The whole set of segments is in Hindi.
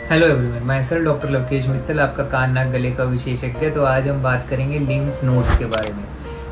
हेलो एवरीवन, मैं सर डॉक्टर लवकेश मित्तल, आपका कान नाक गले का विशेषज्ञ। तो आज हम बात करेंगे लिम्फ नोड्स के बारे में।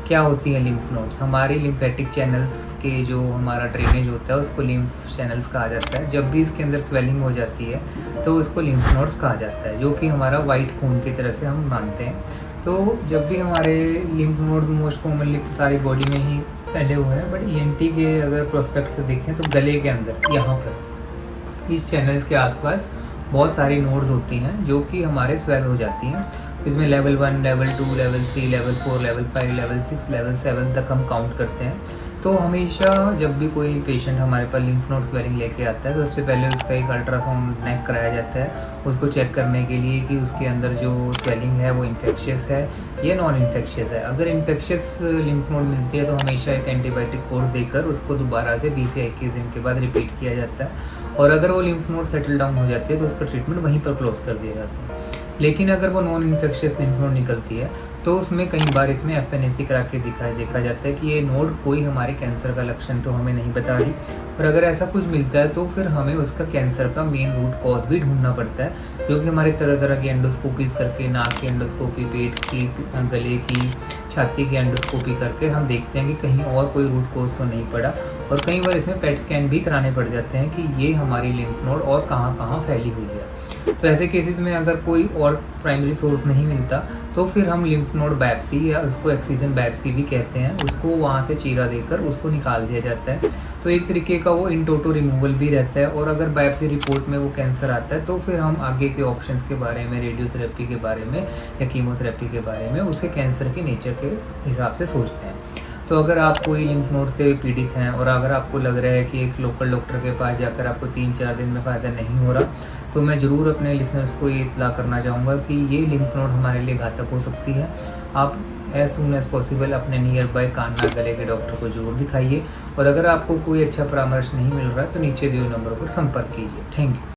क्या होती हैं लिम्फ नोड्स? हमारी लिम्फेटिक चैनल्स के जो हमारा ड्रेनेज होता है उसको लिम्फ चैनल्स कहा जाता है। जब भी इसके अंदर स्वेलिंग हो जाती है तो उसको लिम्फ नोड्स कहा जाता है, जो कि हमारा वाइट खून की तरह से हम मानते हैं। तो जब भी हमारे लिम्फ नोड मोस्ट कॉमनली सारी बॉडी में ही फैले हुए हैं, बट ईएनटी के अगर प्रोस्पेक्ट से देखें तो गले के अंदर यहाँ पर इस चैनल्स के आसपास बहुत सारी नोड्स होती हैं जो कि हमारे स्वेल हो जाती हैं। इसमें level 1, level 2, level 3, level 4, level 5, level 6, level 7 तक हम काउंट करते हैं। तो हमेशा जब भी कोई पेशेंट हमारे पास लिम्फ नोड स्वेलिंग लेके आता है तो सबसे पहले उसका एक अल्ट्रासाउंड नेक कराया जाता है, उसको चेक करने के लिए कि उसके अंदर जो स्वेलिंग है वो इन्फेक्शियस है या नॉन इन्फेक्शियस है। अगर इन्फेक्शियस लिम्फ नोड मिलती है तो हमेशा एक एंटीबायोटिक कोर्स देकर उसको दोबारा से 20 या 21 दिन के बाद रिपीट किया जाता है, और अगर वो लिम्फ नोड सेटल डाउन हो जाती है तो उसका ट्रीटमेंट वहीं पर क्लोज कर दिया जाता है। लेकिन अगर वो नॉन इन्फेक्शियस लिम्फ नोड निकलती है तो उसमें कई बार इसमें एफएनएसी करा के देखा जाता है कि ये नोड कोई हमारे कैंसर का लक्षण तो हमें नहीं बता रही, और अगर ऐसा कुछ मिलता है तो फिर हमें उसका कैंसर का मेन रूट कॉज भी ढूंढना पड़ता है, जो कि हमारे तरह तरह की एंडोस्कोपीज करके, नाक की एंडोस्कोपी, पेट की, गले की, छाती की एंडोस्कोपी करके हम देखते हैं कि कहीं और कोई रूट कॉज तो नहीं पड़ा। और कई बार इसमें पेट स्कैन भी कराने पड़ जाते हैं कि ये हमारी लिम्फ नोड और कहाँ कहाँ फैली हुई है। तो ऐसे केसेस में अगर कोई और प्राइमरी सोर्स नहीं मिलता तो फिर हम लिम्फ नोड बायप्सी, या उसको एक्सीजन बायप्सी भी कहते हैं, उसको वहाँ से चीरा देकर उसको निकाल दिया जाता है। तो एक तरीके का वो इन टोटो रिमूवल भी रहता है। और अगर बायप्सी रिपोर्ट में वो कैंसर आता है तो फिर हम आगे के ऑप्शंस के बारे में, रेडियोथेरेपी के बारे में या कीमोथेरेपी के बारे में उसे कैंसर के नेचर के हिसाब से सोचते हैं। तो अगर आप कोई लिम्फ नोड से पीड़ित हैं और अगर आपको लग रहा है कि एक लोकल डॉक्टर के पास जाकर आपको 3-4 दिन में फ़ायदा नहीं हो रहा, तो मैं ज़रूर अपने लिसनर्स को ये इत्तला करना चाहूँगा कि ये लिम्फ नोड हमारे लिए घातक हो सकती है। आप एज सून एज़ पॉसिबल अपने नियर बाय कान नाक गले के डॉक्टर को ज़रूर दिखाइए, और अगर आपको कोई अच्छा परामर्श नहीं मिल रहा है तो नीचे दिए नंबर पर संपर्क कीजिए। Thank you.